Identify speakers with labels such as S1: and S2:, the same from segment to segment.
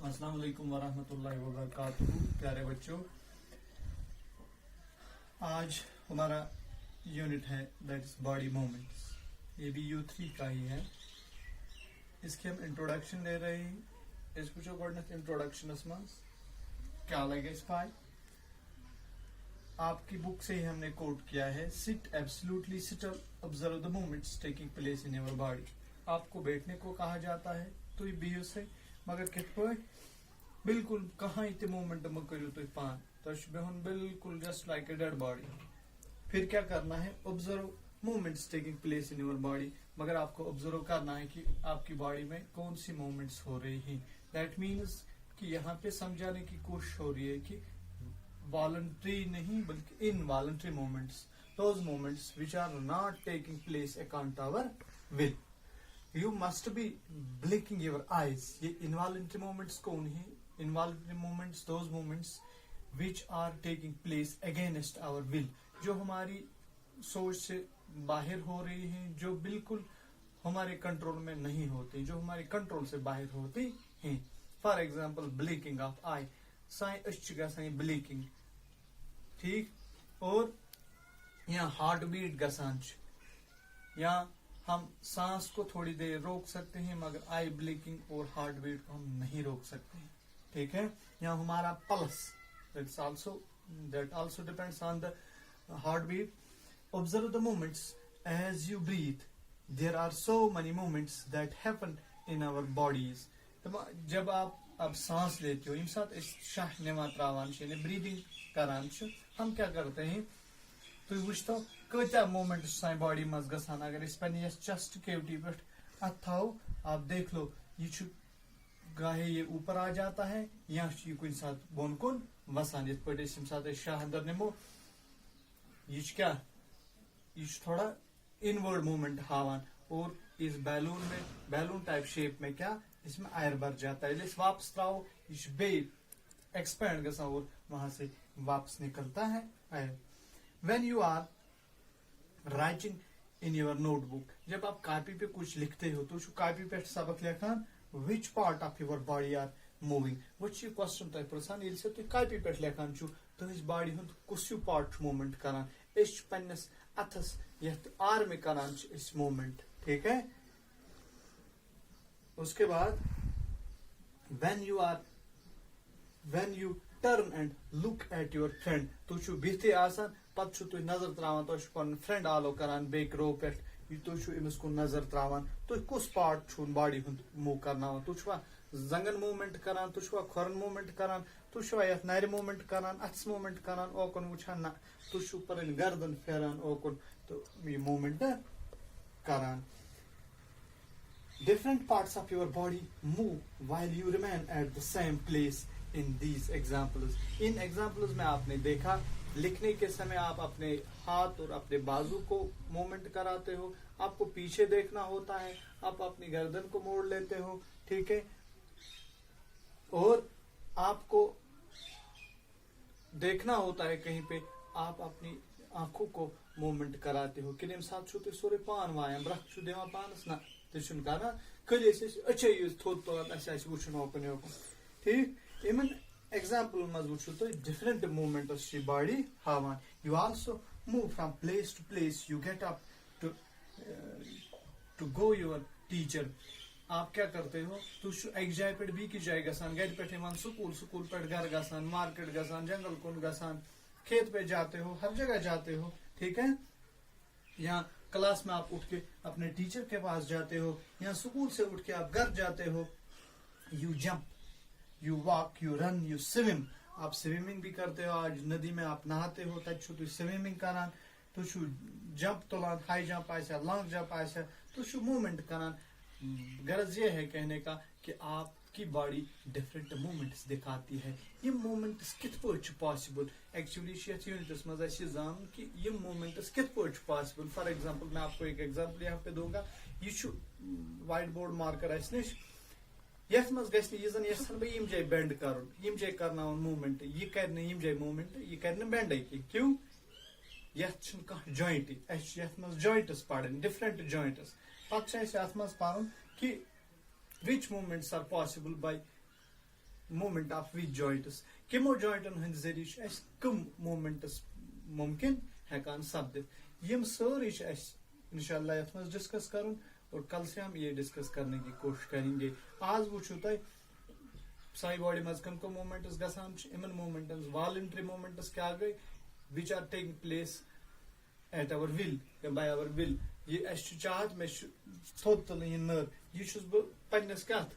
S1: अस्सलाम वालेकुम वरहमतुल्लाहि वबरकातुहू। प्यारे बच्चों, आज हमारा यूनिट है दैट इज बॉडी मूवमेंट्स। ये भी U3 का ही है। इसके हम इंट्रोडक्शन दे रहे हैं। इस कुछ इंट्रोडक्शन क्या लगे इस पाए आपकी बुक से ही हमने कोट किया है। Sit absolutely sit, observe the movements taking place in your body. आपको बैठने को कहा जाता है तो बियो से मगर कित पे बिल्कुल कहाँ इतने मूवमेंट में करो तो पान तो बेहन बिल्कुल just like a dead body. फिर क्या करना है, observe movements taking place in your body. मगर आपको ऑब्जर्व करना है कि आपकी बॉडी में कौन सी मूवमेंट्स हो रही हैं। दैट मीन्स कि यहाँ पे समझाने की कोशिश हो रही है कि वॉलंटरी नहीं बल्कि involuntary movements, those movements which are not taking place according to our will. You must be blinking your eyes. ये involuntary movements कौन है? Involuntary movements, those movements which are taking place against our will, जो हमारी सोच से बाहर हो रही हैं, जो बिल्कुल हमारे कंट्रोल में नहीं होती, जो हमारे कंट्रोल से बाहर होती हैं। For example blinking of eye, sign blinking, ठीक। और यहाँ हार्ट बीट गसान, या हम सांस को थोड़ी देर रोक सकते हैं मगर आई ब्लिंकिंग और हार्ट बीट को हम नहीं रोक सकते हैं, ठीक है। यहाँ हमारा pulse that also depends on the heart beat. Observe the movements as you breathe. There are so many movements that happen in our bodies. जब आप अब सांस लेते हो, इन साथ शाह निमा त्रावान ब्रीदिंग करान, हम क्या करते हैं तो वो कत्या मूवमेंट सान बॉडी मज गसान। अगर इस पे चेस्ट केविटी पे अत थो, आप देख लो ये गाहे ये ऊपर आ जाता है या कुछ साथ बोन कुन वसान। ये पे साथ शाह अंदर निमो, ये क्या, ये थोड़ा इनवर्ड मूवमेंट हावान। और इस बैलून में, बैलून टाइप शेप में क्या इसमें एयर भर जाता है। वापस त्राओ, ये बे एक्सपेंड गसा और वहां से वापस निकलता है air. When you are writing in your notebook, जब आप कॉपी पे कुछ लिखते हो तो कॉपी पे सबक लिखान which part of your body are moving, वो क्वेश्चन तय पसान ये से तुम कॉपी पे लिखान तुज बॉडी हुंद कुसु पार्ट मूवमेंट करान। पन्नस अथस यथ आर में करान मूवमेंट, ठीक है। उसके बाद when you turn and look at your friend, तुझ बिहते आसान पत तुम नजर त्रावान, तुम पन फ्रेंड आलो करान बेक रो पे, तुम इमस कुन नजर त्रावान, तुम कुस पार्ट छुन बॉडी हुंद मूव करना, तुम जंगन मूवमेंट करान, तुम खोरन मूवमेंट करान, तुम यथ नर मूवमेंट करान, अथस मूवमेंट करान, ओकुन वुछान ना तुम पर गर्दन फेरान ओकुन, तो ये मूवमेंट करान। Different parts of your body move while you remain at the same place in these examples. In examples में आपने देखा लिखने के समय आप अपने हाथ और अपने बाजू को मूवमेंट कराते हो, आपको पीछे देखना होता है, आप अपनी गर्दन को मोड़ लेते हो, ठीक है। और आपको देखना होता है कहीं पे, आप अपनी आंखों को मूवमेंट कराते हो। किन साथ छुते सोरे पान वायम रख छु देवा पानस ना तुम करा खल अच्छे थोद तो वुन ओकन योकन, ठीक। इन एग्जाम्पल मज वो तो डिफरेंट मूवमेंट्स बॉडी हावान। You also move from place to place, you get up to go your teacher. आप क्या करते हो, तुम एक जाय पे बी जाय गसान, घर पे स्कूल, स्कूल पे घर गसान, मार्केट गसान, जंगल कुन गसान, खेत पे जाते हो, हर जगह जाते हो, ठीक है। यहाँ क्लास में आप उठ के अपने टीचर के पास जाते हो, यहाँ स्कूल से उठ के आप घर जाते हो। You jump, you walk, you run, you swim. आप स्विमिंग भी करते हो, आज नदी में आप नहाते हो तु स्विमिंग करान, तु जंप तुलान, हाई जंप आया, लॉन्ग जंप आया, तु मूवमेंट करान। गरज ये है कहने का कि आपकी बॉडी डिफरेंट मूवमेंट्स दिखाती है। ये मूवमेंट्स कित पॉसिबल, एक्चुअली यूनिट्स मज जान कि ये मूवमेंट्स कित पॉसिबल। फॉर एग्जांपल मैं आपको एक एग्जांपल यहाँ पे दूंगा। ये व्हाइट बोर्ड मार्कर अस निश, यथ मज गन यन बह यम जाय बेंड कर, यम जाय कर मूवमेंट, यह कर यम जाय मूवमेंट, यह कर बेंड की क्यों, यथ जॉइंट यथ मज जॉइंट्स पढ़न, डिफरेंट जॉइंट्स। पत मज पढ़न कि which movements are possible by movement of which joints کمو جوائنٹن ہند ذریعہ کم موومنٹس ممکن ہیکان سپدت یم ساری انشاءاللہ یتھ مز ڈسکس کرن اور کل سے ہم یہ ڈسکس کرنے کی کوشش کریں گے. آج وچھو تہ سانہ باڈی مز کم کم موومنٹس گژھان ان موومنٹس والنٹری موومنٹس کیا گئی which are taking place at our will یا بائی اور ول. یہ اس چاہت میں تھوت تلن یہ نر یہ چھس بہ پنس کت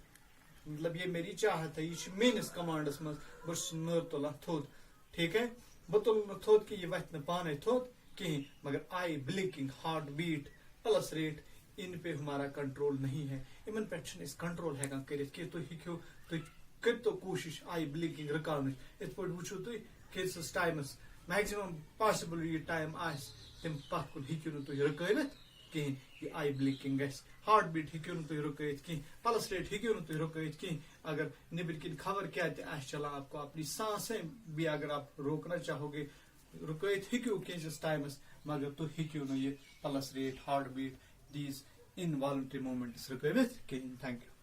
S1: مطلب یہ میری چاہت ہے یہ میانس کمانڈس مز بس نر تلان تھوت ٹھیک ہے بہ تل تھوت کہ یہ وتھ نا پانے تھوت کہیں مگر eye blinking heart beat pulse rate ان پہ ہمارا کنٹرول نہیں ہے. ان پہ کنٹرول ہیکان کرت کہ تھی ہیکو تھی کرتو کوشش آئی بلنکنگ رکاون ات پہ وچھو تھی کینسس ٹائمس میکسمم پاسبل یہ ٹائم آس تم پت کن ہیکو تھی رکوت کہیں یہ آئی بلنکنگ گھس ہارٹ بیٹ ہیکو تھی رکوت کہیں پلس ریٹ ہیکو تھی رکوت کہیں اگر نبر کن خبر کیا چلا آپ کو اپنی سانسیں بھی اگر آپ روکنا چاہو گے رکوت ہیکو کینسس ٹائمس مگر تو ہیکو نا یہ pulse rate heart beat these involuntary movements رکوت کہیں. Thank you.